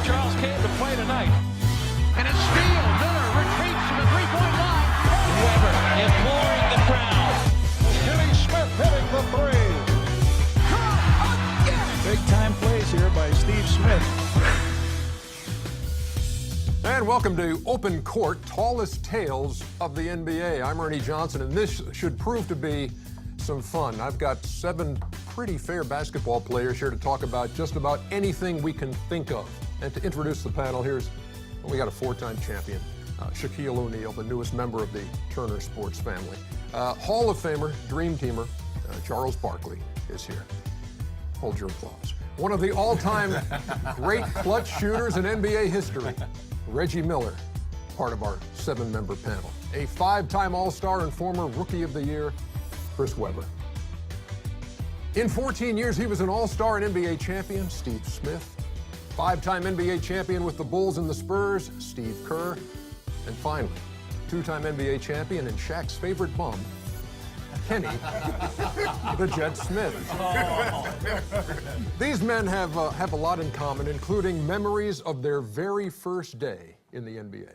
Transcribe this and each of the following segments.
Charles came to play tonight. And it's steal. Miller retreats to the three-point line. Webber imploring the crowd. Kenny Smith hitting the three. Big-time plays here by Steve Smith. And welcome to Open Court, Tallest Tales of the NBA. I'm Ernie Johnson, and this should prove to be some fun. I've got 7 pretty fair basketball players here to talk about just about anything we can think of. And to introduce the panel, we got a 4-time champion, Shaquille O'Neal, the newest member of the Turner sports family. Hall of Famer, Dream Teamer, Charles Barkley is here. Hold your applause. One of the all-time great clutch shooters in NBA history, Reggie Miller, part of our 7-member panel. A 5-time All-Star and former Rookie of the Year, Chris Webber. In 14 years, he was an All-Star and NBA champion, Steve Smith. 5-time NBA champion with the Bulls and the Spurs, Steve Kerr. And finally, 2-time NBA champion and Shaq's favorite bum, Kenny, the Jet Smith. These men have a lot in common, including memories of their very first day in the NBA.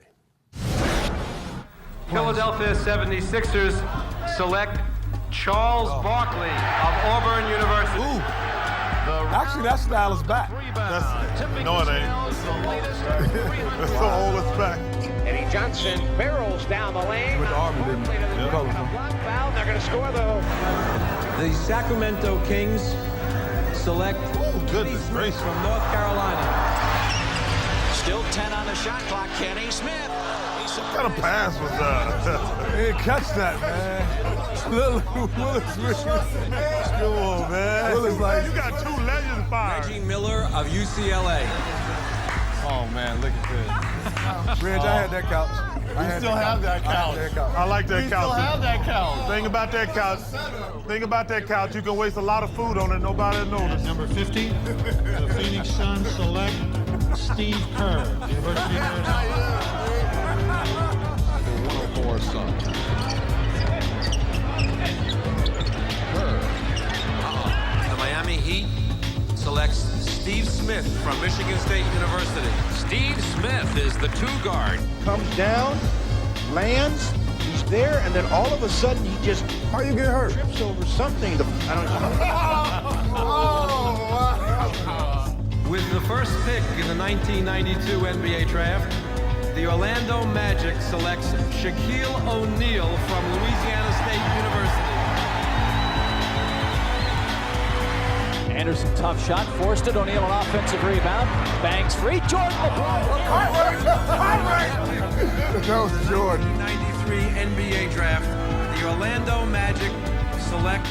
Philadelphia 76ers select Charles Barkley of Auburn University. Ooh. Actually, that style is back. No, it ain't. That's so old, it's back. Eddie Johnson barrels down the lane. With the Army, didn't he? Block foul. They're going to score, though. The Sacramento Kings select Goodness Smith gracious. from North Carolina. Still 10 on the shot clock. Kenny Smith. What kind of pass was that? He didn't catch that, man. Little Willis, Come on, man. Willis like, You got 2 legends fired. Reggie Miller of UCLA. oh man, look at this. Reg, I had that couch. You still have that couch. I like that couch. still have that couch. Thing about that couch, you can waste a lot of food on it, nobody will notice. Number 50, the Phoenix Suns select Steve Kerr, University of Arizona. The 104 Suns. The Miami Heat selects Steve Smith from Michigan State University. Steve Smith is the 2-guard. Comes down, lands, he's there, and then all of a sudden he just How you get hurt? trips over something. I don't know. With the first pick in the 1992 NBA draft, the Orlando Magic selects Shaquille O'Neal from Louisiana State University. Anderson, tough shot, forced it. O'Neal, an offensive rebound. Bangs free. Jordan. That was Jordan. 1993 NBA draft, the Orlando Magic select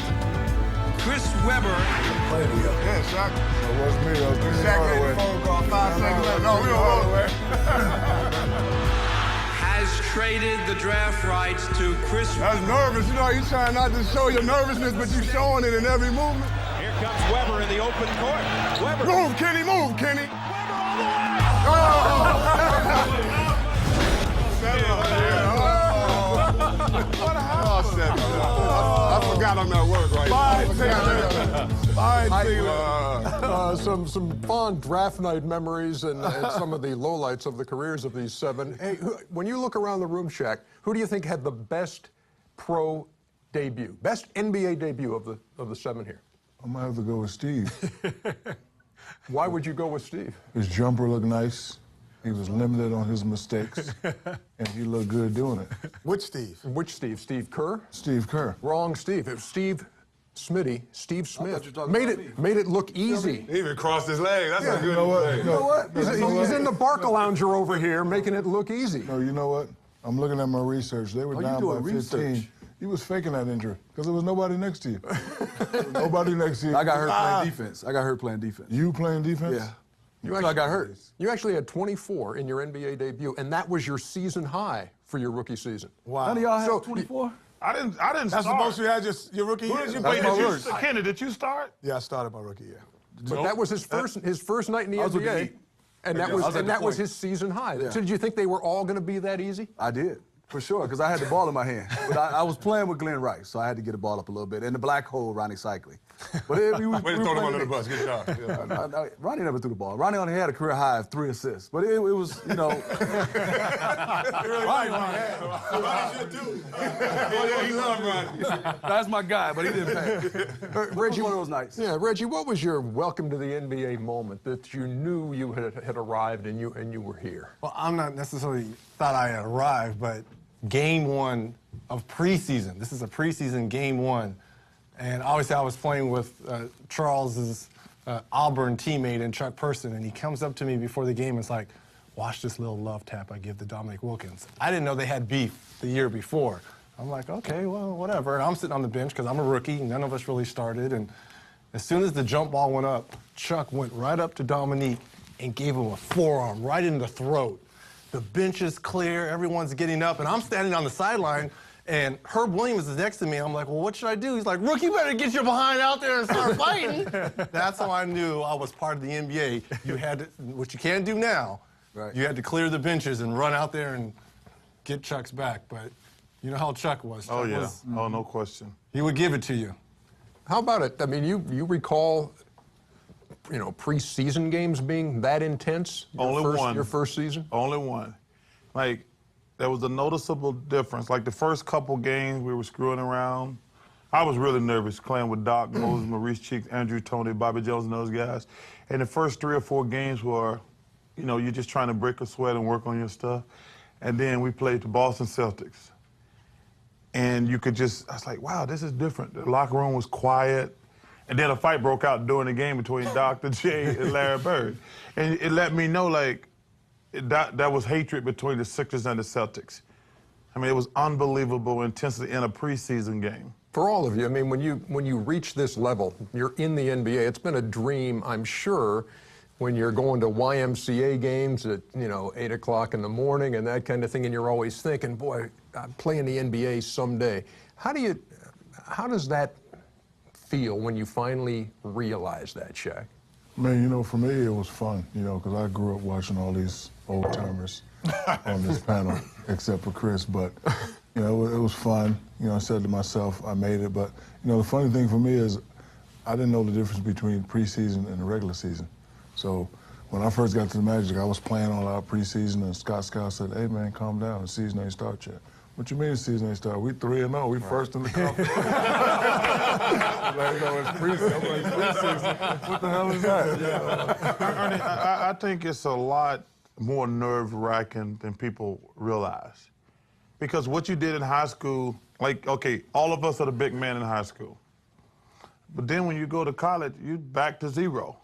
Chris Webber. Yeah, Shaq. That wasn't me. That was Shaq made the phone call 5 seconds later. No, we don't know. Has traded the draft rights to Chris. That's nervous. You know, you trying not to show your nervousness, but you showing it in every movement. Here comes Webber in the open court. Webber. Move, Kenny, move, Kenny. I forgot I'm at work right now. Some fond draft night memories and some of the lowlights of the careers of these 7. Hey, when you look around the room, Shaq, who do you think had the best pro debut, best NBA debut of the 7 here? I'm gonna have to go with Steve. Why would you go with Steve? His jumper looked nice. He was limited on his mistakes, and he looked good doing it. Which Steve? Which Steve? Steve Kerr? Steve Kerr. Wrong Steve. It was Steve Smitty, Steve Smith. Made it look easy. He even crossed his leg. That's a good You know what? thing. You know what? He's in the Barca Lounger over here, making it look easy. No, you know what? I'm looking at my research. They were down by 15. He was faking that injury because there was nobody next to you. Nobody next to you. I got hurt playing defense. You playing defense? Yeah. I got hurt. You actually had 24 in your NBA debut, and that was your season high for your rookie season. Wow. None of y'all had 24? I didn't That's start. the most you had your rookie Who year? did you That's play? my worst. Kenny, did you start? Yeah, I started my rookie year. But that was his first night in the I was with the NBA, Heat. and that was his season high. Yeah. So did you think they were all going to be that easy? I did. For sure, because I had the ball in my hand. But I was playing with Glenn Rice, so I had to get the ball up a little bit. And the black hole, Ronnie Cycling. But Way to throw him under the bus. Good job. Yeah. Ronnie never threw the ball. Ronnie only had a career high of 3 assists. But it was, you know. Ronnie should too. He loved Ronnie. That's my guy, but he didn't pay. Reggie, one of those nights. Yeah, Reggie, what was your welcome to the NBA moment that you knew you had arrived and you were here? Well, I'm not necessarily thought I had arrived, but game 1 of preseason. This is a preseason game 1. And obviously I was playing with Charles's Auburn teammate and Chuck Person, and he comes up to me before the game and is like, watch this little love tap I give to Dominique Wilkins. I didn't know they had beef the year before. I'm like, okay, well, whatever. And I'm sitting on the bench because I'm a rookie. None of us really started. And as soon as the jump ball went up, Chuck went right up to Dominique and gave him a forearm right in the throat. The bench is clear, everyone's getting up, and I'm standing on the sideline, and Herb Williams is next to me. I'm like, well, what should I do? He's like, Rookie, better get your behind out there and start fighting. That's how I knew I was part of the NBA. You had to, what you can't do now, right. You had to clear the benches and run out there and get Chuck's back. But you know how Chuck was. Chuck was, Oh, no question. He would give it to you. How about it? I mean, you recall, you know, preseason games being that intense? Your first season? Only one. Like, there was a noticeable difference. Like, the first couple games, we were screwing around. I was really nervous playing with Doc, Moses, Maurice Cheeks, Andrew Toney, Bobby Jones, and those guys. And the first 3 or 4 games were, you know, you're just trying to break a sweat and work on your stuff. And then we played the Boston Celtics. And you could just, I was like, wow, this is different. The locker room was quiet. And then a fight broke out during the game between Dr. J and Larry Bird. And it let me know, like, that was hatred between the Sixers and the Celtics. I mean, it was unbelievable intensity in a preseason game. For all of you, I mean, when you reach this level, you're in the NBA. It's been a dream, I'm sure, when you're going to YMCA games at, you know, 8 o'clock in the morning and that kind of thing, and you're always thinking, boy, I'm playing the NBA someday. How does that feel when you finally realize that, Shaq? Man, you know, for me, it was fun, you know, because I grew up watching all these old-timers on this panel, except for Chris. But, you know, it was fun. You know, I said to myself, I made it. But, you know, the funny thing for me is I didn't know the difference between preseason and the regular season. So when I first got to the Magic, I was playing all out preseason, and Scott said, hey, man, calm down. The season ain't start yet. What you mean the season ain't start? We 3-0. We first in the conference. Like, no, it's preseason. I'm like, preseason? What the hell is that? Yeah. Ernie, I think it's a lot more nerve-wracking than people realize. Because what you did in high school, like, okay, all of us are the big men in high school. But then when you go to college, you're back to zero.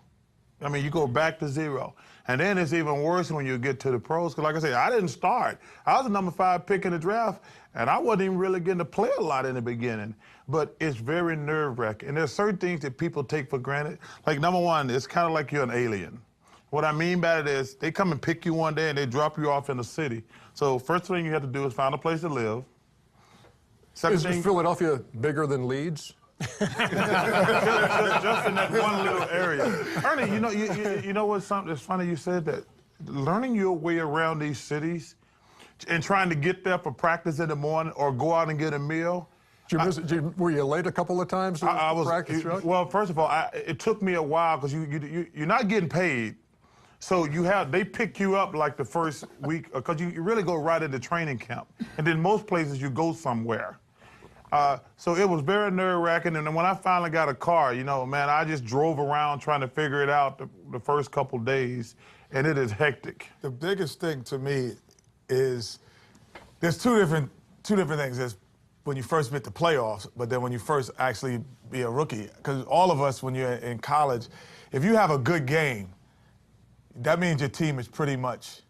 I mean, you go back to zero. And then it's even worse when you get to the pros. Because like I said, I didn't start. I was the number 5 pick in the draft, and I wasn't even really getting to play a lot in the beginning. But it's very nerve-wracking. And there's certain things that people take for granted. Like, number one, it's kind of like you're an alien. What I mean by it is they come and pick you one day and they drop you off in the city. So first thing you have to do is find a place to live. Is Philadelphia bigger than Leeds? just in that one little area. Ernie, you know what's something that's funny? You said that learning your way around these cities and trying to get there for practice in the morning or go out and get a meal. Were you late a couple of times to practice? Well, first of all, it took me a while because you're not getting paid. So they pick you up like the first week because you really go right into training camp. And then most places you go somewhere. So it was very nerve-wracking, and then when I finally got a car, you know, man, I just drove around trying to figure it out the first couple days, and it is hectic. The biggest thing to me is there's two different things. There's when you first hit the playoffs, but then when you first actually be a rookie. Because all of us, when you're in college, if you have a good game, that means your team is pretty much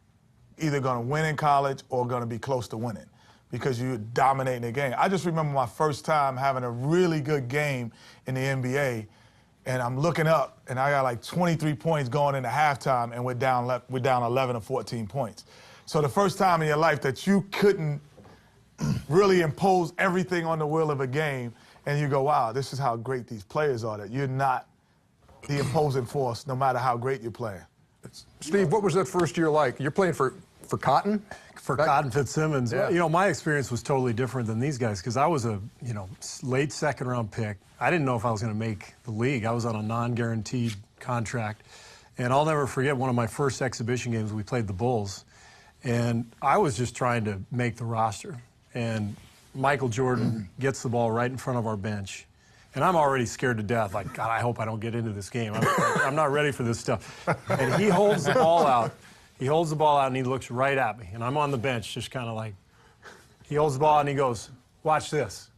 either going to win in college or going to be close to winning, because you're dominating the game. I just remember my first time having a really good game in the NBA, and I'm looking up, and I got like 23 points going into halftime, and we're down 11 or 14 points. So the first time in your life that you couldn't really impose everything on the will of a game, and you go, wow, this is how great these players are, that you're not the opposing force no matter how great you're playing. Steve, what was that first year like? You're playing for for Cotton? For Cotton Fitzsimmons. Yeah. You know, my experience was totally different than these guys because I was a, late second-round pick. I didn't know if I was going to make the league. I was on a non-guaranteed contract. And I'll never forget one of my first exhibition games, we played the Bulls. And I was just trying to make the roster. And Michael Jordan gets the ball right in front of our bench. And I'm already scared to death. Like, God, I hope I don't get into this game. I'm not ready for this stuff. And he holds the ball out. He holds the ball out, and he looks right at me. And I'm on the bench just kind of like, he holds the ball, and he goes, watch this.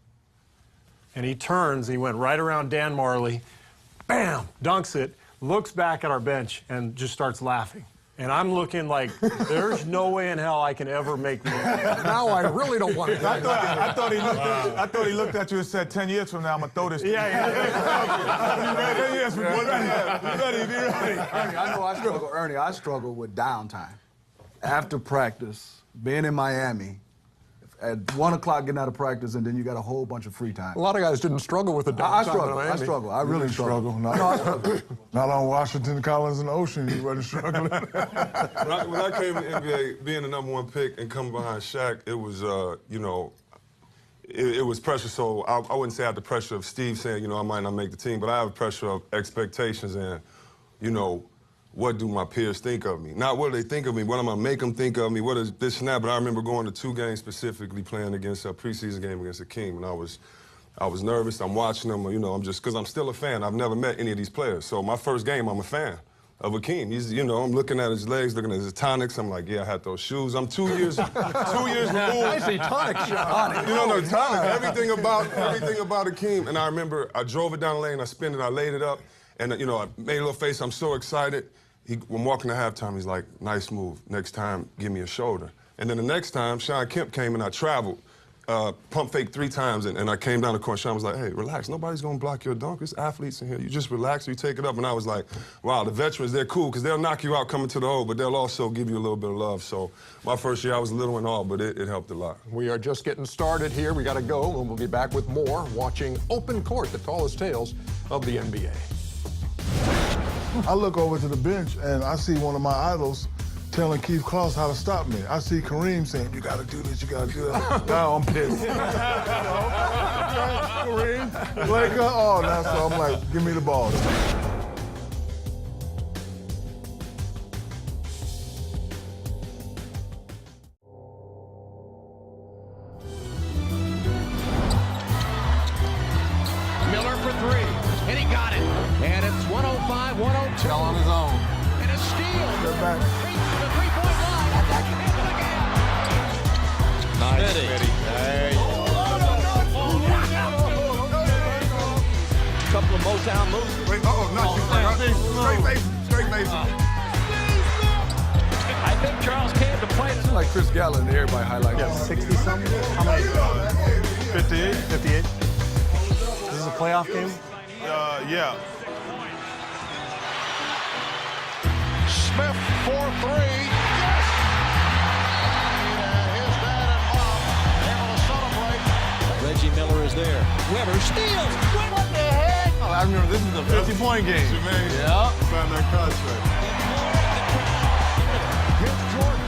And he turns, and he went right around Dan Marley, bam, dunks it, looks back at our bench, and just starts laughing. And I'm looking like, there's no way in hell I can ever make the league. Now I really don't want to. I thought he looked at you and said, 10 years from now, I'm going to throw this to you. Yeah. 10 years from now, be ready. I know I struggle, Ernie, I struggle with downtime. After practice, being in Miami, at 1 o'clock getting out of practice, and then you got a whole bunch of free time. A lot of guys didn't struggle with the downtime. I struggle. I really struggle. Not on Washington, Collins, and Ocean, you wasn't struggling. When I came to the NBA, being the #1 pick and coming behind Shaq, it was, it was pressure. So I wouldn't say I had the pressure of Steve saying, I might not make the team, but I have the pressure of expectations and, what do my peers think of me? Not what do they think of me, what am I make them think of me, what is this and that. But I remember going to 2 games specifically, playing against a preseason game against Akeem, and I was nervous. I'm watching them, I'm just, because I'm still a fan. I've never met any of these players. So my first game, I'm a fan of Akeem. He's, I'm looking at his legs, looking at his tonics. I'm like, yeah, I had those shoes. I'm 2 years, 2 years removed. I see tonic shot. Tonic. Everything about Akeem. And I remember I drove it down the lane, I spun it, I laid it up, and I made a little face. I'm so excited. When walking to halftime, he's like, nice move. Next time, give me a shoulder. And then the next time, Sean Kemp came and I traveled, pump fake 3 times, and I came down the court. Sean was like, hey, relax. Nobody's going to block your dunk. There's athletes in here. You just relax, you take it up. And I was like, wow, the veterans, they're cool because they'll knock you out coming to the hole, but they'll also give you a little bit of love. So my first year, I was little and all, but it helped a lot. We are just getting started here. We got to go, and we'll be back with more watching Open Court, the tallest tales of the NBA. I look over to the bench, and I see one of my idols telling Keith Klaus how to stop me. I see Kareem saying, you got to do this, you got to do that. Now I'm pissed. Kareem, Laker, now so I'm like, give me the ball. Miller for 3, and he got it. And it's 105-102. Shell on his own. And a steal. They're back. Retreats to the three-point line. Into the gap. Nice, Smitty. Couple of Motown moves. Wait, nice. Straight Mason. I think Charles came to play. It's like Chris Gallen, everybody highlights. Yeah, 60-something? How many? 58. 58. This is a playoff game? Yeah. Smith for 3. Yes! His dad and mom able to celebrate. Reggie Miller is there. Webber steals. What the heck? Oh, I remember this is a 50-point game. Yeah. Signed that contract. Here's Jordan.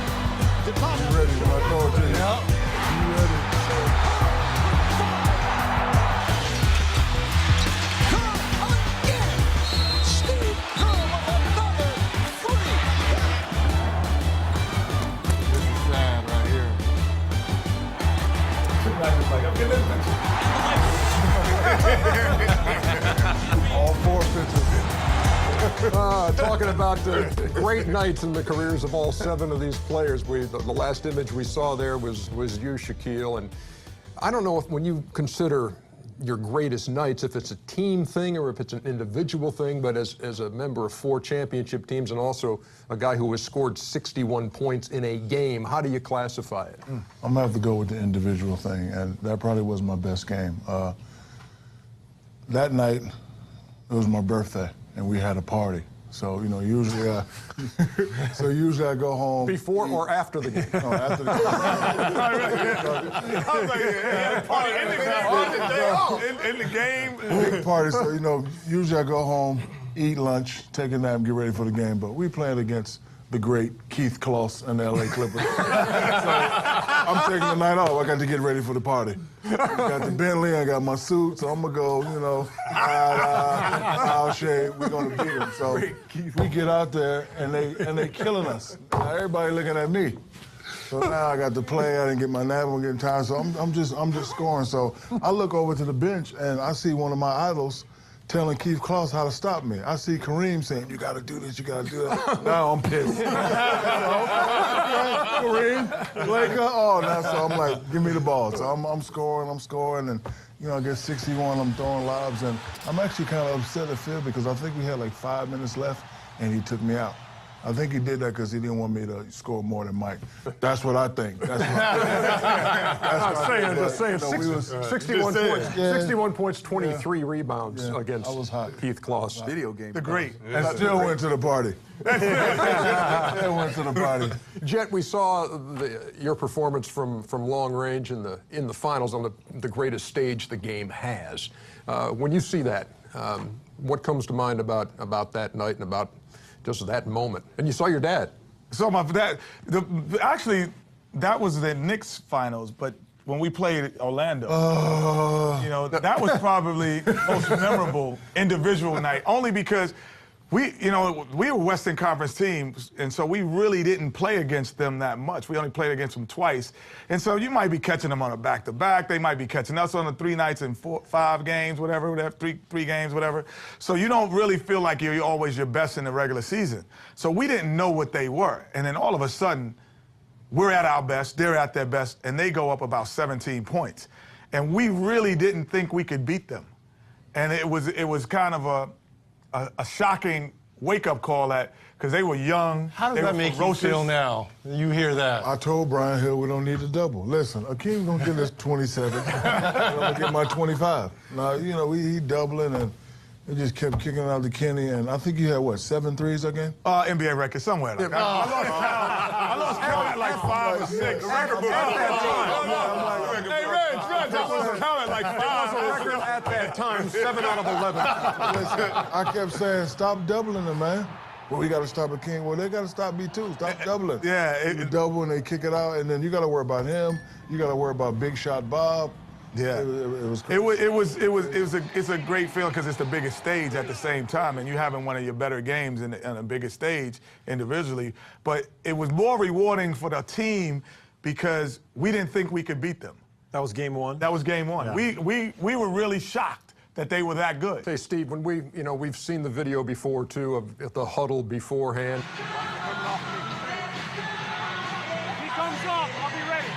To top. You ready when I throw it to you? Yeah. You ready? All 4 pitches. Talking about great nights in the careers of all 7 of these players. The last image we saw there was you, Shaquille. And I don't know if when you consider your greatest nights, if it's a team thing or if it's an individual thing, but as a member of 4 championship teams and also a guy who has scored 61 points in a game, how do you classify it? I'm gonna have to go with the individual thing, and that probably was my best game. That night, it was my birthday, and we had a party. So, usually I go home. Before or after the game? No, after the game. In the game. Big party, so, usually I go home, eat lunch, take a nap, get ready for the game. But we playing against the great Keith Kloss and the L.A. Clippers. So I'm taking the night off. I got to get ready for the party. I got the Bentley, I got my suit, so I'm going to go, you know, I'll shave. We're going to beat them. So we get out there, and they killing us. Now, everybody looking at me. So now I got to play. I didn't get my nap. I'm getting tired. So I'm just scoring. So I look over to the bench, and I see one of my idols telling Keith Kloss how to stop me. I see Kareem saying, "You got to do this, you got to do that." Now I'm pissed. Kareem, Laker, now so I'm like, give me the ball. So I'm scoring, and you know, I get 61, I'm throwing lobs, and I'm actually kind of upset at Phil because I think we had like 5 minutes left, and he took me out. I think he did that because he didn't want me to score more than Mike. That's what I think. That's what just saying. 61 points. 61 points, 23 rebounds against Keith Kloss. Video game. The great. And still went to the party. Still went to the party. Jet, we saw your performance from long range in the finals on the greatest stage the game has. When you see that, what comes to mind about that night and about just that moment? And you saw your dad. So my dad, actually, that was the Knicks finals, but when we played Orlando, you know, that was probably the most memorable individual night, only because we were Western Conference teams, and so we really didn't play against them that much. We only played against them twice. And so you might be catching them on a back-to-back. They might be catching us on the 3 nights and 5 games, whatever, three games, whatever. So you don't really feel like you're always your best in the regular season. So we didn't know what they were. And then all of a sudden, we're at our best, they're at their best, and they go up about 17 points. And we really didn't think we could beat them. And it was kind of a shocking wake-up call because they were young. How does that make you feel now? You hear that? I told Brian Hill we don't need to double. Listen, Akeem gonna get us 27. I'm gonna get my 25. Now, you know, he doubling, and he just kept kicking out to Kenny, and I think you had, what, 7 threes again? NBA record, somewhere like that. I lost count at like 5 or 6. Hey, Reg, I lost count at like 5 or 6. At that time, 7 out of 11. Listen, I kept saying, stop doubling them, man. Well, we got to stop Akeem. Well, they got to stop me too. Stop doubling. Yeah. You double and they kick it out, and then you got to worry about him. You got to worry about Big Shot Bob. Yeah, it's a great feeling because it's the biggest stage at the same time, and you're having one of your better games in a bigger stage individually. But it was more rewarding for the team because we didn't think we could beat them. That was game one? That was game one. Yeah. We were really shocked that they were that good. Hey, Steve, when we've seen the video before too of the huddle beforehand. He comes up, I'll be ready.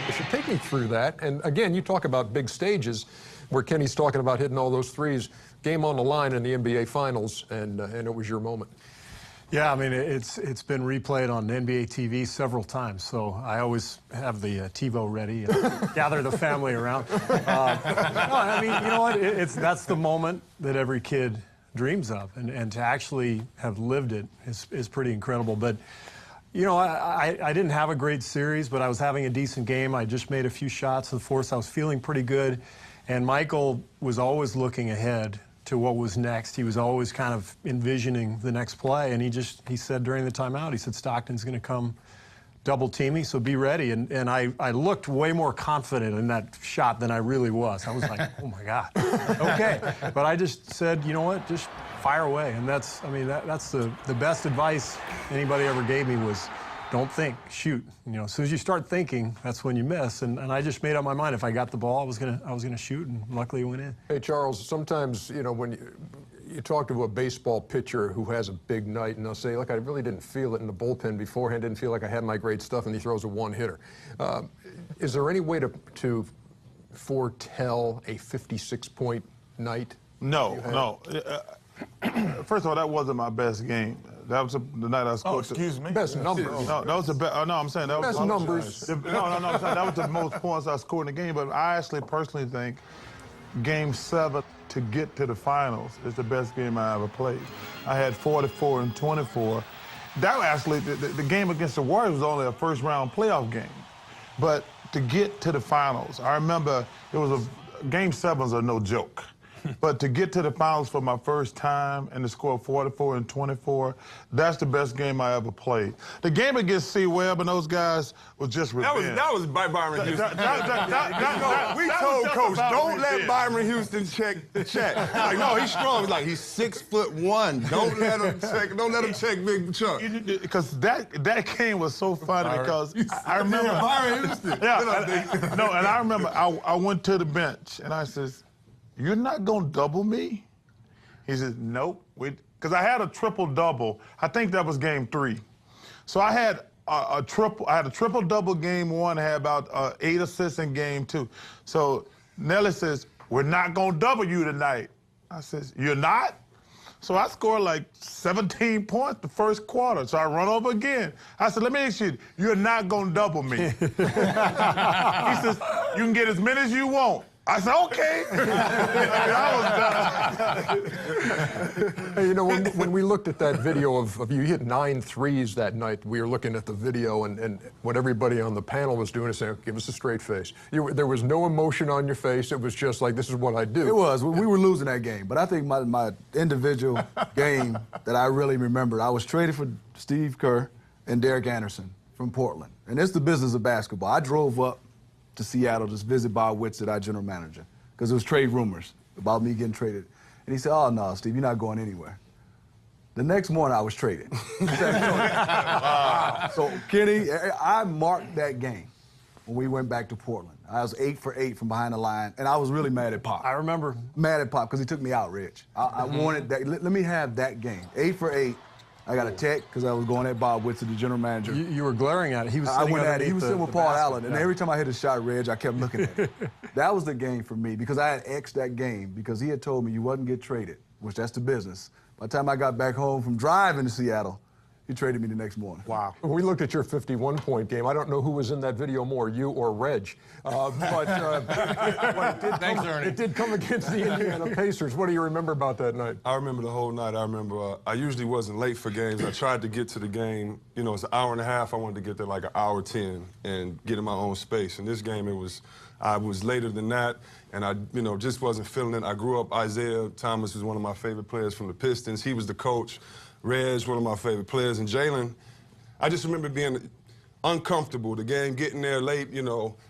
You should take me through that. And again, you talk about big stages where Kenny's talking about hitting all those threes. Game on the line in the NBA Finals, and it was your moment. Yeah, I mean, it's been replayed on NBA TV several times, so I always have the TiVo ready and gather the family around. No, I mean, you know what? That's the moment that every kid dreams of, and to actually have lived it is pretty incredible. But you know, I didn't have a great series, but I was having a decent game. I just made a few shots in the fourth. I was feeling pretty good. And Michael was always looking ahead to what was next. He was always kind of envisioning the next play. And he said during the timeout, he said, Stockton's going to come double team me, so be ready. And I looked way more confident in that shot than I really was. I was like, oh, my God. Okay. But I just said, you know what, just fire away. And that's the best advice anybody ever gave me was don't think, shoot. You know, as soon as you start thinking, that's when you miss. And I just made up my mind if I got the ball, I was gonna shoot, and luckily it went in. Hey, Charles, sometimes, you know, when you talk to a baseball pitcher who has a big night, and they'll say, look, I really didn't feel it in the bullpen beforehand, didn't feel like I had my great stuff, and he throws a one-hitter. Is there any way to foretell a 56-point night? No. First of all, that wasn't my best game. That was the night I scored. Oh, excuse me. Best numbers. No, that was the best. No, I'm saying that was best numbers. I'm saying that was the most points I scored in the game. But I actually personally think Game 7 to get to the finals is the best game I ever played. I had 44 and 24. That actually, the game against the Warriors was only a first-round playoff game. But to get to the finals, I remember it was Game 7s are no joke. But to get to the finals for my first time and to score 44 and 24, that's the best game I ever played. The game against Webb and those guys was just revenge. That was by Byron Houston. We that told was Coach, about don't let revenge. Byron Houston check the check. Like, no, he's strong. He's like, he's 6'1". Don't let him check. Don't let him check Big Chuck. Because that game was so funny because I remember Byron Houston. Yeah, no, and I remember I went to the bench and I says, "You're not gonna double me?" He says, "Nope." Because I had a triple-double. I think that was game 3. So I had a triple-double game 1. I had about 8 assists in game 2. So Nelly says, "We're not gonna double you tonight." I says, "You're not?" So I scored like 17 points the first quarter. So I run over again. I said, "Let me ask you, you're not gonna double me." He says, "You can get as many as you want." I said, "Okay." I was done. Hey, you know, when we looked at that video of you hit 9 threes that night, we were looking at the video, and what everybody on the panel was doing is saying, "Give us a straight face." There was no emotion on your face. It was just like, this is what I do. It was. We were losing that game. But I think my individual game that I really remember, I was traded for Steve Kerr and Derek Anderson from Portland. And it's the business of basketball. I drove up to Seattle to visit Bob Whitsitt, our general manager, because there was trade rumors about me getting traded. And he said, "Oh, no, Steve, you're not going anywhere." The next morning, I was traded. Wow. So, Kenny, I marked that game when we went back to Portland. I was 8 for 8 from behind the line, and I was really mad at Pop. I remember. Mad at Pop because he took me out, Rich. I wanted that. Let me have that game. 8 for 8. I got a tech because I was going at Bob Whitsitt, the general manager. You were glaring at it. He was I went at it. He was sitting with Paul basket. Allen, and every time I hit a shot, Reg, I kept looking at it. That was the game for me because I had X'd that game because he had told me you wasn't get traded, which that's the business. By the time I got back home from driving to Seattle, he traded me the next morning. Wow. We looked at your 51-point game. I don't know who was in that video more, you or Reg. Thanks, Ernie. It did come against the Indiana Pacers. What do you remember about that night? I remember the whole night. I remember I usually wasn't late for games. I tried to get to the game. You know, it's an hour and a half. I wanted to get there like an hour 10 and get in my own space. In this game, I was later than that, and I, just wasn't feeling it. I grew up, Isaiah Thomas was one of my favorite players from the Pistons. He was the coach. Reg, one of my favorite players, and Jalen, I just remember being uncomfortable, the game, getting there late,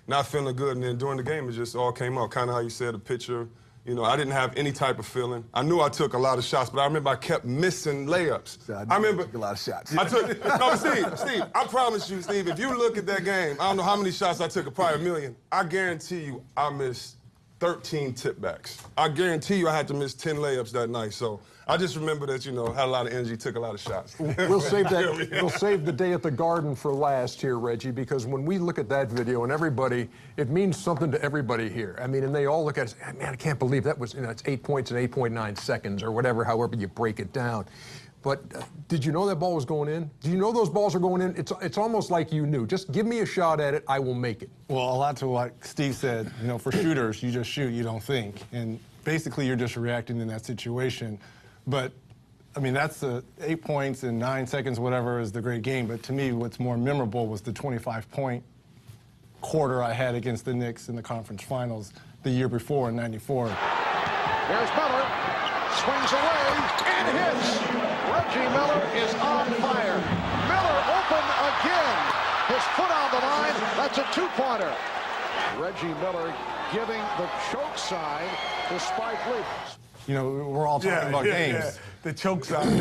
not feeling good, and then during the game, it just all came out, kind of how you said, the picture. I didn't have any type of feeling. I knew I took a lot of shots, but I remember I kept missing layups. So I remember took a lot of shots. No, Steve, I promise you, Steve, if you look at that game, I don't know how many shots I took, probably 1 million. I guarantee you I missed 13 tip-backs. I guarantee you I had to miss 10 layups that night. So I just remember that, had a lot of energy, took a lot of shots. We'll save that. We'll save the day at the Garden for last here, Reggie, because when we look at that video and everybody, it means something to everybody here. I mean, and they all look at it and say, man, I can't believe that was, it's 8 points in 8.9 seconds or whatever, however you break it down. But did you know that ball was going in? Do you know those balls are going in? It's almost like you knew. Just give me a shot at it, I will make it. Well, a lot to what Steve said. For shooters, you just shoot, you don't think. And basically, you're just reacting in that situation. But, I mean, that's the 8 points in 9 seconds, whatever, is the great game. But to me, what's more memorable was the 25-point quarter I had against the Knicks in the conference finals the year before in '94. There's Miller, swings away, and hits. Reggie Miller is on fire. Miller open again. His foot on the line. That's a two-pointer. Reggie Miller giving the choke sign to Spike Lee. We're all talking about games. Yeah. The choke sign.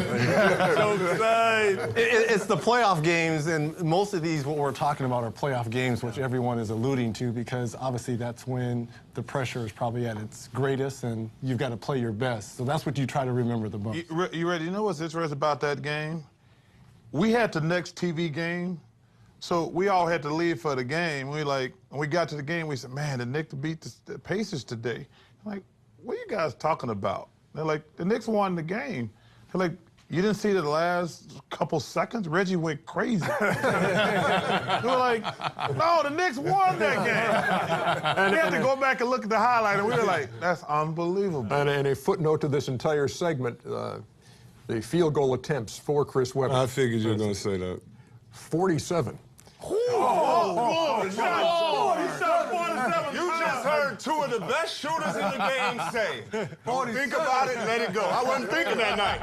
Choke sign. It's the playoff games, and most of these, what we're talking about, are playoff games, which everyone is alluding to, because obviously that's when the pressure is probably at its greatest, and you've got to play your best. So that's what you try to remember the most. You ready? You know what's interesting about that game? We had the next TV game, so we all had to leave for the game. When we got to the game, we said, man, the Knicks beat the Pacers today. I'm like, what are you guys talking about? They're like, the Knicks won the game. They're like, you didn't see the last couple seconds? Reggie went crazy. They were like, no, the Knicks won that game. We had to go back and look at the highlight, and we were like, that's unbelievable. And a footnote to this entire segment, the field goal attempts for Chris Webb. I figured you were going to say that. 47. Oh, he shot 47 You just heard two of the best shooters in the game say. Don't think about it, let it go. I wasn't thinking that night.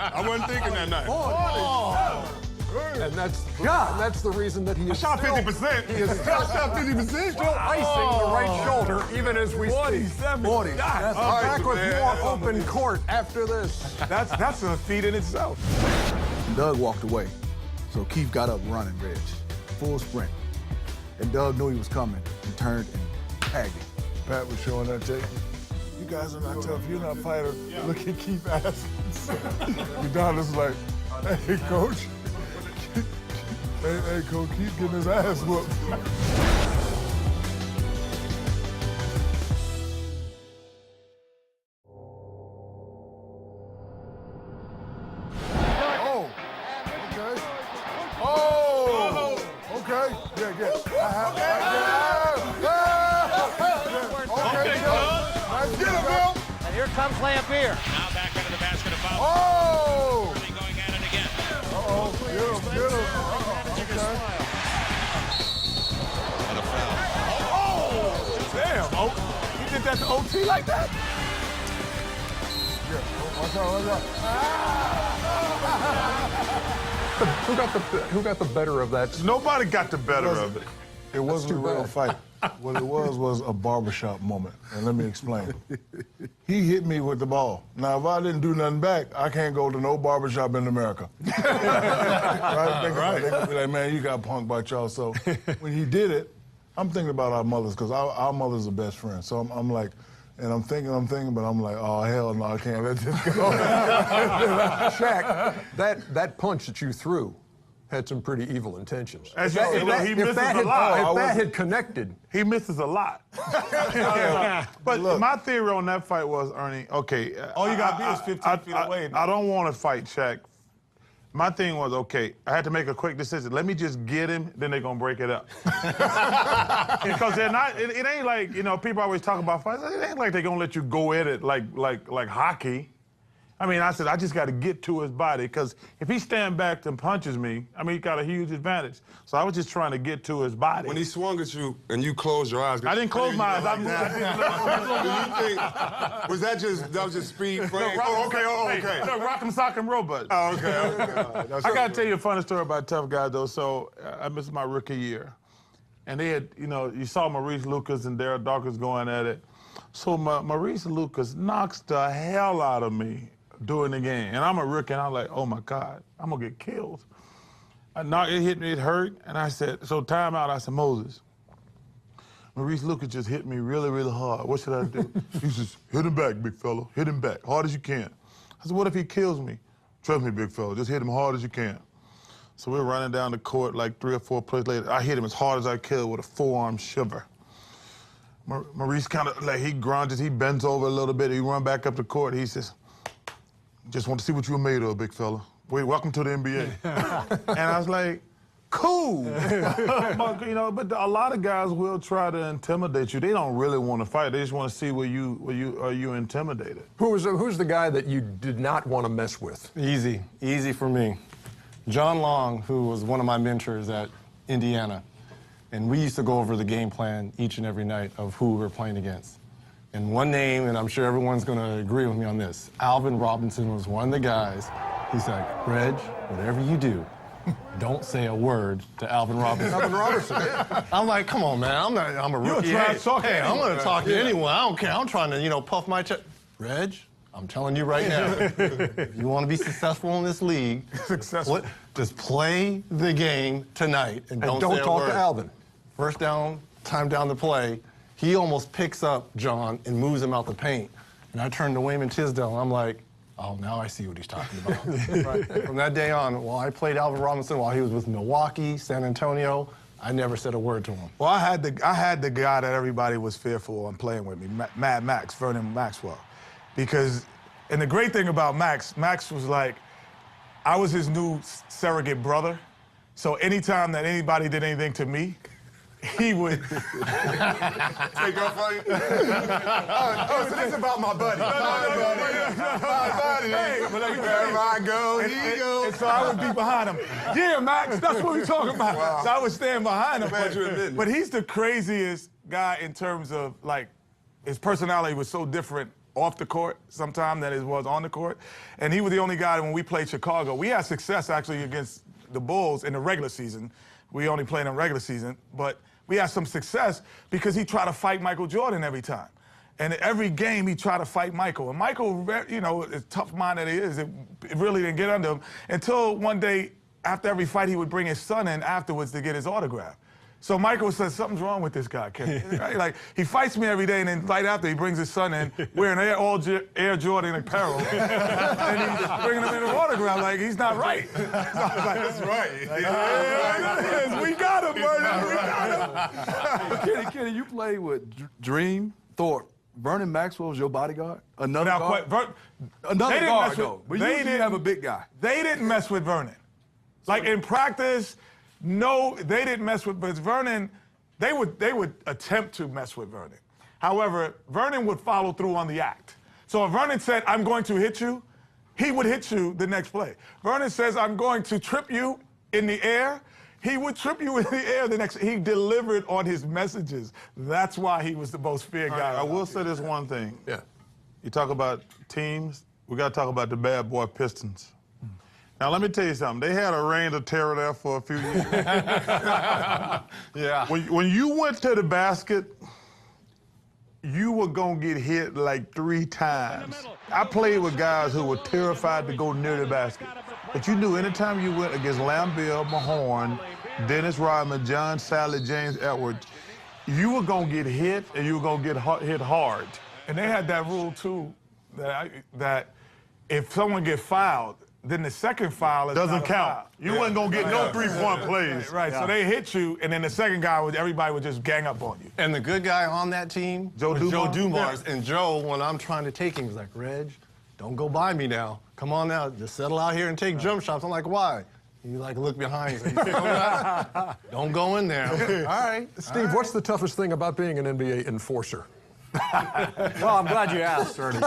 And that's the reason that he is shot 50%. He is still 50%. Still icing the right shoulder, even as we speak. 40. Back with more Open Court after this. That's a feat in itself. Doug walked away, so Keith got up running, Reg. Full sprint. And Doug knew he was coming and turned and tagged him. Pat was showing that tape. You guys are not tough. You're not fighter. Look at Keith asking. Udonis like, hey, coach. Hey, coach, Keith getting his ass whooped. Comes Lampier. Now back into the basket of foul. Oh! Really going at it again. Uh-oh, get him. And a foul. Oh! Damn, you did that to OT like that? Yeah, watch out. Who got the better of that? Nobody got the better of it. It wasn't a real fight. What it was a barbershop moment, and let me explain. He hit me with the ball. Now, if I didn't do nothing back, I can't go to no barbershop in America. Right? They're gonna be like, man, you got punked by y'all. So when he did it, I'm thinking about our mothers, because our mothers are best friends. So I'm like, and I'm thinking, but I'm like, oh, hell no, I can't let this go. Shaq, that punch that you threw had some pretty evil intentions. If that had connected. He misses a lot. But look, my theory on that fight was, Ernie, okay. All you got to be is 15 feet away. I don't want to fight Shaq. My thing was, okay, I had to make a quick decision. Let me just get him, then they're going to break it up. Because they're not, it ain't like, people always talk about fights. It ain't like they're going to let you go at it like hockey. I mean, I said, I just got to get to his body, because if he stand back and punches me, he got a huge advantage. So I was just trying to get to his body. When he swung at you and you closed your eyes. I didn't close my eyes. Was that just speed frame? Okay. No, rock 'em, sock 'em, robot. Oh, okay. I got to tell you a funny story about tough guys, though. So I missed my rookie year. And they had, you saw Maurice Lucas and Darryl Dawkins going at it. So Maurice Lucas knocks the hell out of me during the game. And I'm a rookie, and I'm like, oh, my God, I'm going to get killed. It hit me, it hurt, and I said, so timeout, I said, Moses, Maurice Lucas just hit me really, really hard. What should I do? He says, hit him back, big fella. Hit him back, hard as you can. I said, what if he kills me? Trust me, big fella, just hit him hard as you can. So we're running down the court like 3 or 4 plays later. I hit him as hard as I could with a forearm shiver. Maurice kind of, he grunges, he bends over a little bit, he run back up the court, he says, just want to see what you're made of, big fella. Wait, welcome to the NBA. And I was like, cool. But a lot of guys will try to intimidate you. They don't really want to fight. They just want to see are you intimidated. Who's the guy that you did not want to mess with? Easy for me. John Long, who was one of my mentors at Indiana. And we used to go over the game plan each and every night of who we were playing against. And one name, and I'm sure everyone's going to agree with me on this, Alvin Robinson was one of the guys. He's like, Reg, whatever you do, don't say a word to Alvin Robinson. Alvin Robinson, yeah. I'm like, come on, man, I'm a rookie. You're a trash talker. Hey, I'm going to talk to anyone. I don't care. I'm trying to, puff my chest. Reg, I'm telling you right now, if you want to be successful in this league, just play the game tonight and don't say a talk word. to Alvin. First down, time down the play. He almost picks up John and moves him out the paint. And I turn to Wayman Tisdale, and I'm like, oh, now I see what he's talking about. Right? From that day on, while I played Alvin Robinson, while he was with Milwaukee, San Antonio, I never said a word to him. Well, I had the guy that everybody was fearful on playing with me, Mad Max, Vernon Maxwell. And the great thing about Max was like, I was his new surrogate brother. So anytime that anybody did anything to me, he would take off on you. So this is about my buddy. My buddy. Hey, wherever I go, he goes. And so I would be behind him. Yeah, Max, that's what we're talking about. Wow. So I would stand behind him. Glad you admit it. But he's the craziest guy in terms of his personality was so different off the court sometimes than it was on the court. And he was the only guy when we played Chicago. We had success actually against the Bulls in the regular season. We only played in regular season, but we had some success because he tried to fight Michael Jordan every time. And every game he tried to fight Michael. And Michael, you know, as tough mind that he is, it really didn't get under him until one day after every fight he would bring his son in afterwards to get his autograph. So Michael says, something's wrong with this guy, Kenny. Right? Like, he fights me every day, and then right after he brings his son in wearing Air Jordan apparel, and he's bringing him in an autograph like he's not right. So I was like, that's right. Like, yeah, we got him, Vernon. We got him. Kenny, you played with Dream, Thorpe. Vernon Maxwell was your bodyguard? Another guard? Another guard, though. But you didn't have a big guy. They didn't mess with Vernon. Like, in practice, no, they didn't mess with Vernon. They would attempt to mess with Vernon. However, Vernon would follow through on the act. So if Vernon said, I'm going to hit you, he would hit you the next play. Vernon says, I'm going to trip you in the air, he would trip you in the air the next. He delivered on his messages. That's why he was the most feared guy. I will say this one thing. Yeah. You talk about teams, we got to talk about the bad boy Pistons. Now, let me tell you something. They had a reign of terror there for a few years. Yeah. When you went to the basket, you were going to get hit like 3 times. I played with guys who were terrified to go near the basket. But you knew anytime you went against Lambert, Mahorn, Dennis Rodman, John Sally, James Edwards, you were going to get hit and you were going to get hit hard. And they had that rule, too, that if someone get fouled, then the second foul doesn't count. You wasn't going to get no 3-point plays. Right, so they hit you, and then the second guy, everybody would just gang up on you. And the good guy on that team was Joe Dumars. And Joe, when I'm trying to take him, he's like, Reg, don't go by me now. Come on now, just settle out here and take jump shots. I'm like, why? You like look behind you. Don't go in there. All right. Steve, what's the toughest thing about being an NBA enforcer? Well, I'm glad you asked, Ernie.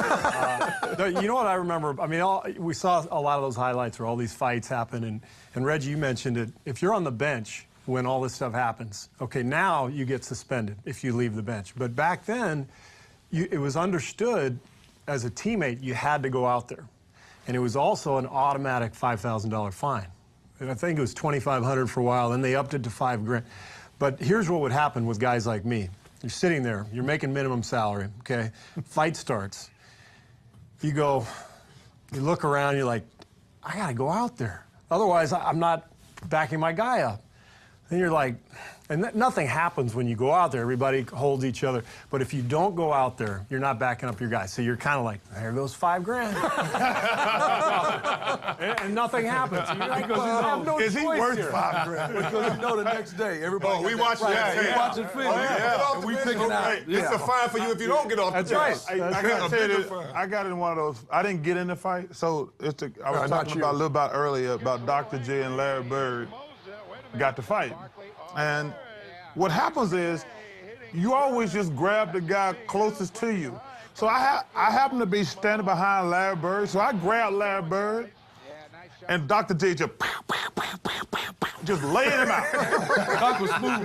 You know what I remember? I mean, we saw a lot of those highlights where all these fights happen, and Reggie, you mentioned it. If you're on the bench when all this stuff happens, okay, now you get suspended if you leave the bench. But back then, it was understood as a teammate you had to go out there. And it was also an automatic $5,000 fine. I think it was $2,500 for a while, then they upped it to $5 grand. But here's what would happen with guys like me. You're sitting there, you're making minimum salary, okay? Fight starts. You go, you look around, you're like, I gotta go out there. Otherwise, I'm not backing my guy up. Then you're like, and nothing happens when you go out there. Everybody holds each other. But if you don't go out there, you're not backing up your guy. So you're kind of like, there goes $5 grand. and nothing happens. You're like, is he worth $5 grand? Because you know the next day, everybody. We watch that. We watching film. And we pick it out. It's a fine for you if you don't get off the bench. I got to tell you, I got in one of those. I didn't get in the fight. So I was talking about a little bit earlier about Dr. J and Larry Bird got to fight. And what happens is you always just grab the guy closest to you. So I happen to be standing behind Larry Bird, so I grabbed Larry Bird, and Dr. J just laid him out. Doc was smooth.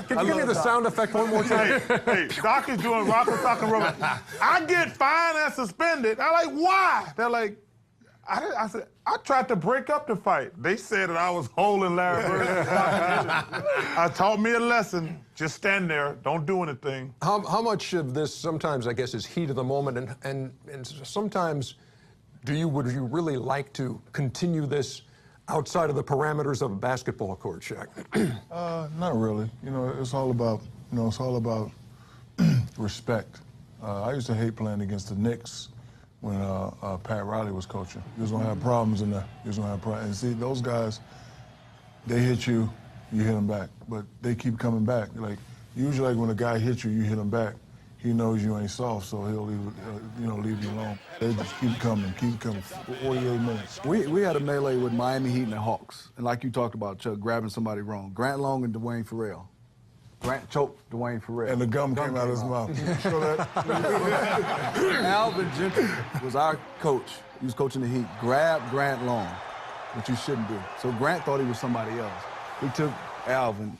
Can you give me the sound effect one more time? Hey, Doc is doing rock and sock and rubber. I get fined and suspended. I'm like, why? They're like, I said, I tried to break up the fight. They said that I was holding Larry Bird. I taught me a lesson. Just stand there. Don't do anything. How much of this sometimes, I guess, is heat of the moment, and sometimes would you really like to continue this outside of the parameters of a basketball court, Shaq? Not really. You know, it's all about respect. I used to hate playing against the Knicks when Pat Riley was coaching. He was gonna have problems in there. He was gonna have problems. And see, those guys, they hit you, you hit them back. But they keep coming back. Like, usually like when a guy hits you, you hit him back. He knows you ain't soft, so he'll leave you alone. They just keep coming for 48 minutes. We had a melee with Miami Heat and the Hawks. And like you talked about, Chuck, grabbing somebody wrong. Grant Long and Dwayne Farrell. Grant choked Dwayne Farrell. And the gum came out of his mouth. So that, Alvin Gentry was our coach. He was coaching the Heat. Grabbed Grant Long, which you shouldn't do. So Grant thought he was somebody else. We took Alvin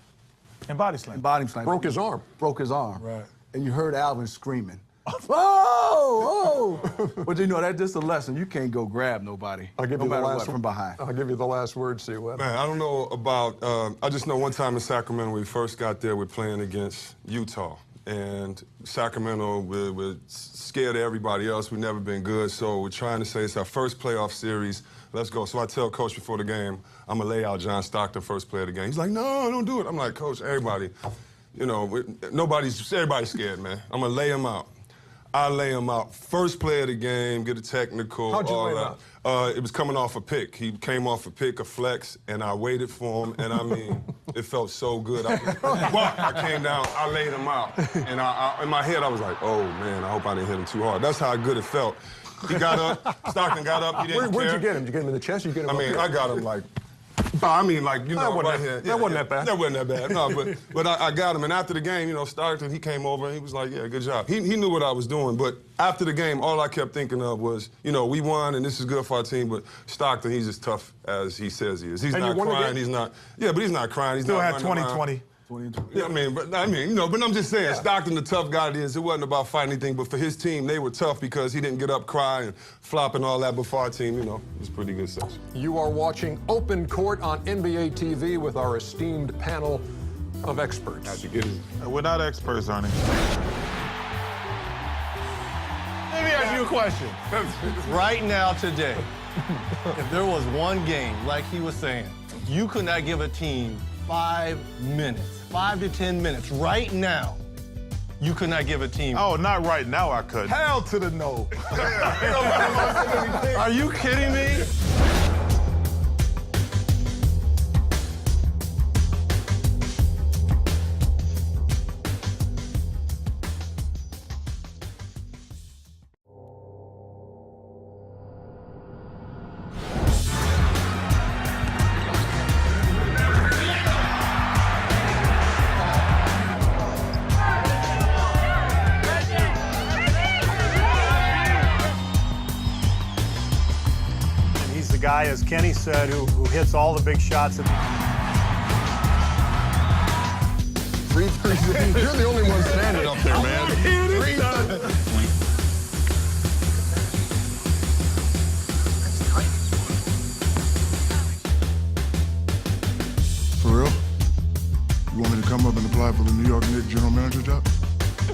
and body slam. Broke his arm. Broke his arm. Right. and you heard Alvin screaming, "Oh, oh!" But you know, that's just a lesson. You can't go grab nobody, I'll give no you the matter last what, from behind. I'll give you the last word, see Webb. Man, I don't know about, I just know one time in Sacramento, when we first got there, we're playing against Utah. And Sacramento, we're scared of everybody else. We've never been good, so we're trying to say it's our first playoff series. Let's go. So I tell Coach before the game, I'm going to lay out John Stockton first play of the game. He's like, no, don't do it. I'm like, Coach, everybody, you know, everybody's scared, man. I'm going to lay him out. I lay him out. First play of the game, get a technical. How'd you lay him out? It was coming off a pick. He came off a pick, a flex, and I waited for him, and I mean, it felt so good. I came down, I laid him out, and in my head, I was like, oh, man, I hope I didn't hit him too hard. That's how good it felt. He got up, Stockton got up, he didn't care. Where'd you get him? Did you get him in the chest or you get him up here? I got him like, I mean, like, you know, right here. That wasn't that bad. That wasn't that bad. No, but I got him. And after the game, you know, Stockton, he came over and he was like, yeah, good job. He knew what I was doing. But after the game, all I kept thinking of was, you know, we won and this is good for our team. But Stockton, he's as tough as he says he is. He's not crying. He's not. Yeah, but he's not crying. He's Still not had 20-20. Yeah, you know, but I'm just saying, Stockton, the tough guy it is, it wasn't about fighting anything, but for his team, they were tough because he didn't get up, cry, and flop and all that. But for our team, you know, it was pretty good session. You are watching Open Court on NBA TV with our esteemed panel of experts. How'd you get it? We're not experts, Ernie. Let me ask you a question. Right now, today, if there was one game, like he was saying, you could not give a team 5 minutes, 5 to 10 minutes, right now, you could not give a team. Oh, not right now, I couldn't. Hell to the no. Are you kidding me? Guy, as Kenny said, who hits all the big shots. You're the only one standing up there, man. For real? You want me to come up and apply for the New York Knicks general manager job?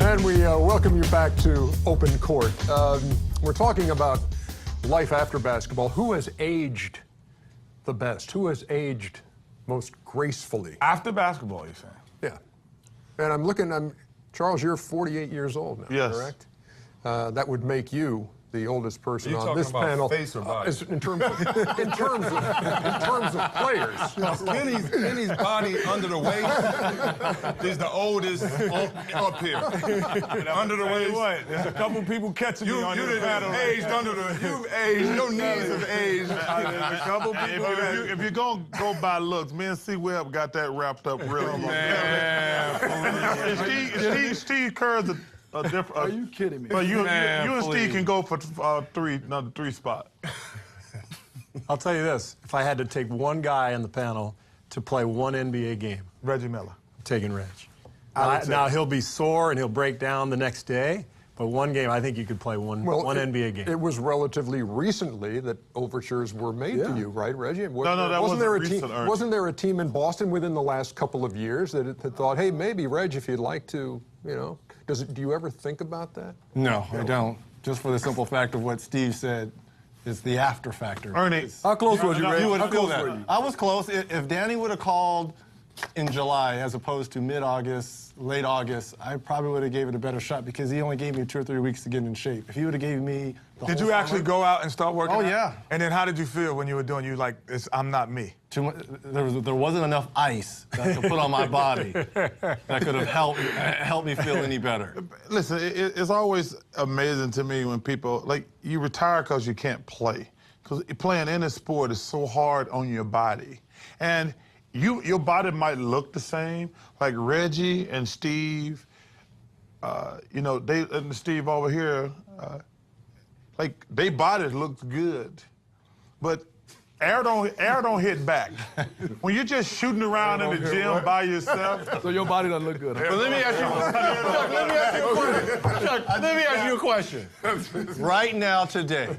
And we welcome you back to Open Court. We're talking about life after basketball. Who has aged the best? Who has aged most gracefully? After basketball, you're saying? Yeah. And I'm looking, Charles, you're 48 years old now, yes. Correct? That would make you the oldest person on this about panel. Face or body? In terms of players. Kenny's body under the waist is the oldest up here. Under the waist. What? There's a couple people catching me on this panel. You've aged. Your knees have aged. There's a couple people. If you're going to go by looks, me and C. Webb got that wrapped up really well. Steve Kerr's a different. Are you kidding me? But you and Steve can go for another three spot. I'll tell you this, if I had to take one guy on the panel to play one NBA game, Reggie Miller. I'm taking Reg. Now he'll be sore and he'll break down the next day, but one game, I think you could play one NBA game. It was relatively recently that overtures were made to you, right, Reggie? No, that wasn't recent. Wasn't there a team in Boston within the last couple of years that thought, hey, maybe, Reg, if you'd like to, you know, do you ever think about that? No, I don't. Just for the simple fact of what Steve said, it's the after factor. Ernie, how close was you, Ray? You would How feel close that. were you? I was close. If Danny would have called in July as opposed to mid-August, late August, I probably would have gave it a better shot because he only gave me 2 or 3 weeks to get in shape. If he would have gave me the Did whole you actually summer, go out and start working out? yeah. And then how did you feel when you were doing, I'm not me? There wasn't enough ice that to put on my body that could have helped me feel any better. listen, it's always amazing to me when people, like, you retire because you can't play. Because playing any sport is so hard on your body. And your body might look the same, like Reggie and Steve, you know, and Steve over here, like, their bodies looked good. But Air don't hit back. When you're just shooting around in the gym by yourself. So your body doesn't look good. But let me ask you a question. Right now, today,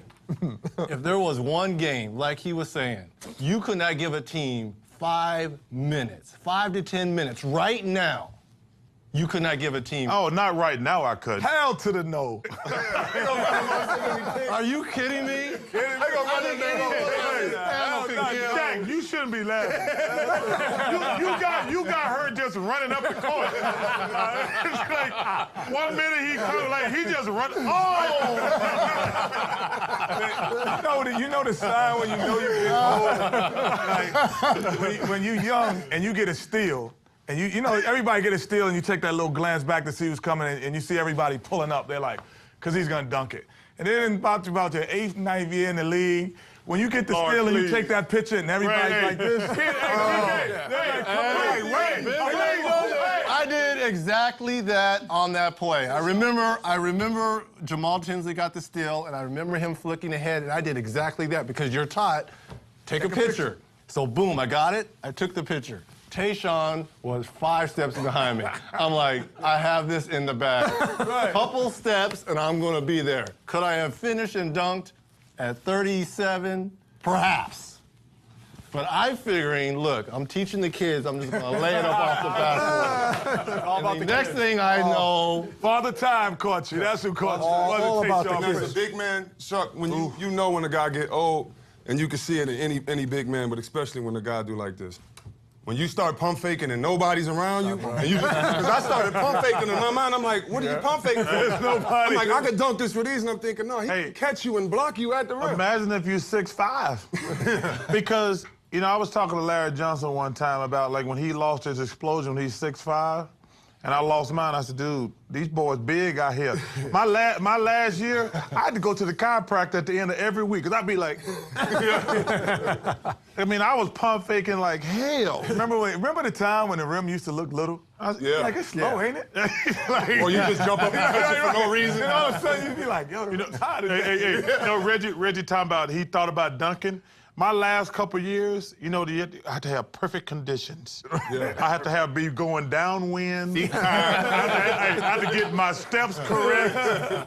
if there was one game, like he was saying, you could not give a team 5 minutes, 5 to 10 minutes right now. You could not give a team. Oh, not right now, I could. Hell to the no. Are you kidding me? Jack, you shouldn't be laughing. you got her just running up the court. It's like 1 minute he comes, like he just run. Oh! You know the sign when you know you're getting old. Like, when you're young and you get a steal. And you know, everybody get a steal and you take that little glance back to see who's coming and you see everybody pulling up. They're like, because he's going to dunk it. And then about your 8th, 9th year in the league, when you get the steal and you take that picture and everybody's like this. I did exactly that on that play. I remember Jamal Tinsley got the steal, and I remember him flicking ahead, and I did exactly that because you're taught, take a picture. So boom, I got it, I took the picture. Tayshaun was 5 steps behind me. I'm like, I have this in the bag. Couple steps, and I'm going to be there. Could I have finished and dunked at 37? Perhaps. But I'm figuring, look, I'm teaching the kids, I'm just going to lay it up off the basketball. And the next thing I know... Father Time caught you. That's who caught you. All about the kids. As a big man, Chuck, when you know when a guy get old, and you can see it in any big man, but especially when a guy do like this. When you start pump faking and nobody's around you, and you because I started pump faking in my mind, I'm like, what are you pump faking for? There's nobody. I'm like, I could dunk this for these, and I'm thinking, no, he can catch you and block you at the rim. Imagine if you're 6'5". Because, you know, I was talking to Larry Johnson one time about, like, when he lost his explosion when he's 6'5", and I lost mine. I said, dude, these boys big out here. My last year, I had to go to the chiropractor at the end of every week, because I'd be like... I mean, I was pump faking like hell. Remember the time when the rim used to look little? Like, it's slow, ain't it? Like, or you just jump up and catch it for no reason. And all of a sudden, you'd be like, yo, I'm tired of this. You know, Reggie talking about, he thought about dunking. My last couple years, you know, I had to have perfect conditions. I had to be going downwind. I had to get my steps correct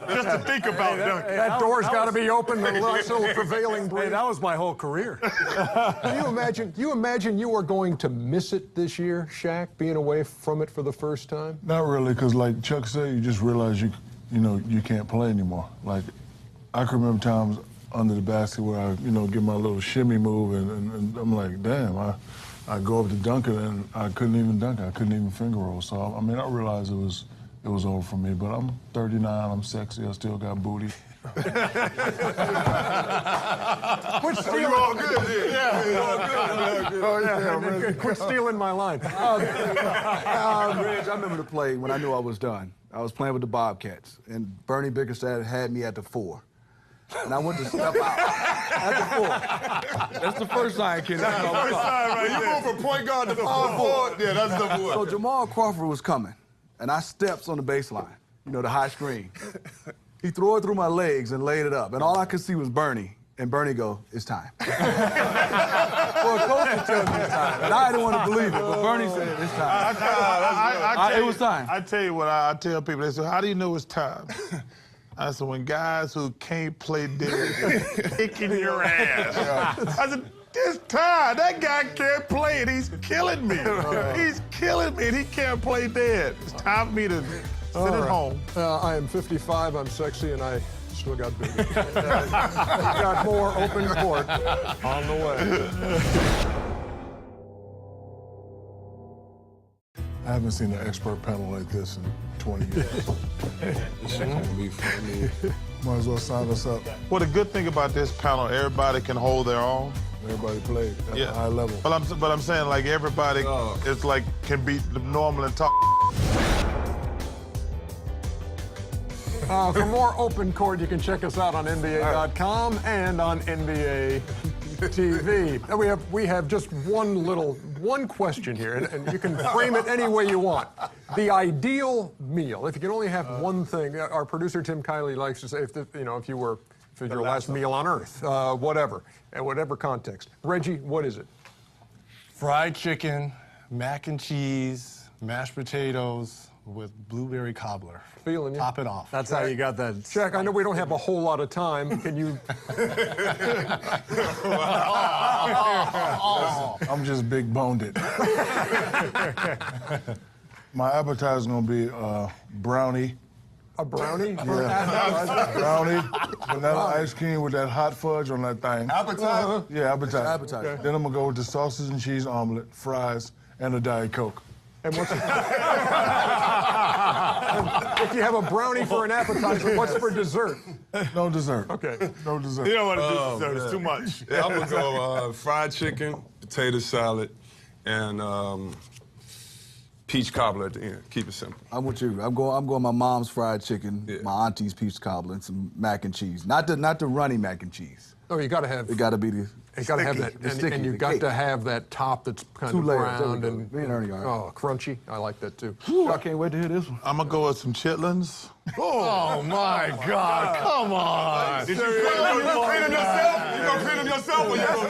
just to think about dunking. That door's got to be open to Russell prevailing breeze. Hey, that was my whole career. Do you imagine you are going to miss it this year, Shaq, being away from it for the first time? Not really, because like Chuck said, you just realize you can't play anymore. Like, I can remember times under the basket where I, get my little shimmy move, and I'm like, damn, I go up to dunk it, and I couldn't even dunk it. I couldn't even finger roll. So, I mean, I realized it was over for me, but I'm 39, I'm sexy, I still got booty. Quit stealing. all good, dude. Quit stealing my line. Reg, I remember the play when I knew I was done. I was playing with the Bobcats, and Bernie Bickerstaff had me at the 4. And I went to step out at the 4. That's the first sign, kid. That's the first sign right there. You move from point guard to the forward. Yeah, that's the one. So Jamal Crawford was coming, and I steps on the baseline, the high screen. He threw it through my legs and laid it up, and all I could see was Bernie. And Bernie go, it's time. For a coach to tell me it's time. And I didn't want to believe it, but Bernie said it's time. It was time. I tell you what I tell people. They say, how do you know it's time? I said, when guys who can't play dead kicking your ass. I said, this time, that guy can't play and he's killing me. He's killing me and he can't play dead. It's time for me to sit at home. I am 55, I'm sexy, and I still got big. Got more open court on the way. I haven't seen an expert panel like this in 20 years. This is gonna be funny. Might as well sign us up. Well, the good thing about this panel, everybody can hold their own. Everybody played at a high level. But I'm saying, like, everybody is like can beat the normal and talk. For more open court, you can check us out on NBA.com and on NBA TV. We have just one question here, and you can frame it any way you want. The ideal meal, if you can only have one thing. Our producer Tim Kiley likes to say, if for your last meal on earth, whatever, in whatever context. Reggie, what is it? Fried chicken, mac and cheese, mashed potatoes with blueberry cobbler. Feeling you. Top it off. That's how you got that. Shaq, I know we don't have a whole lot of time. Can you? I'm just big boned it. My appetizer is gonna be brownie. A brownie? Yeah. Brownie, vanilla ice cream with that hot fudge on that thing. Appetizer? Yeah, appetizer. Appetizer. Okay. Then I'm gonna go with the sausage and cheese omelet, fries, and a Diet Coke. And what's if you have a brownie for an appetizer, what's for dessert? No dessert. Okay. No dessert. You don't want to do dessert. It's too much. Yeah, I'm gonna go fried chicken, potato salad, and peach cobbler at the end. Keep it simple. I'm with you. I'm going my mom's fried chicken, Yeah. my auntie's peach cobbler, and some mac and cheese. Not the runny mac and cheese. Oh, you got to have. It got to be the. You got to have that, the sticky, and you the got cake. to have that top that's kind Two of layers, there we round go. and Me and Ernie are. oh, crunchy. I like that too. I can't wait to hear this one. I'm gonna go with some chitlins. Oh, my God. Come on. Did you clean them yourself? You gonna clean them yourself or you gonna...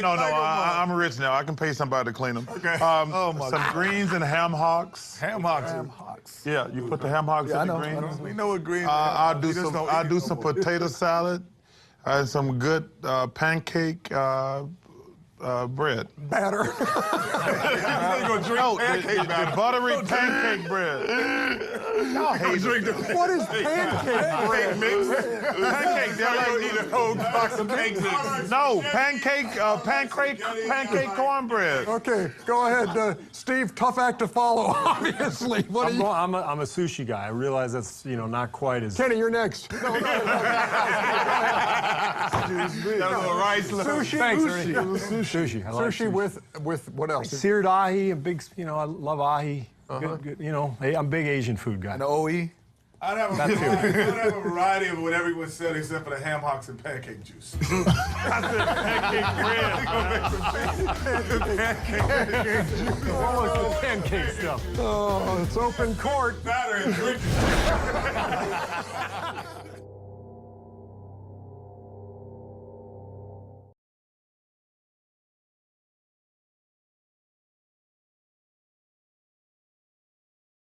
No. I'm rich now. I can pay somebody to clean them. Okay. Some greens and ham hocks. Ham hocks. Yeah, you put the ham hocks in the greens. We know what green I'll do some potato salad and some good pancake bread. Batter. You gonna drink pancake The buttery pancake bread. Y'all hate it. What is pancake bread? mix. Pancake, they're like eat a whole box of cakes. no pancake cornbread. Okay, go ahead, Steve. Tough act to follow, obviously. What are you? I'm a sushi guy. I realize that's not quite as. Kenny, you're next. Sushi. Thanks, Sushi. Ernie. Sushi. I like Sushi with what else? seared ahi. I love ahi. Good, I'm a big Asian food guy. And the OE. I'd have a variety of what everyone said except for the ham hocks and pancake juice. What was the pancake stuff? Oh, it's open court. Batter and drinking.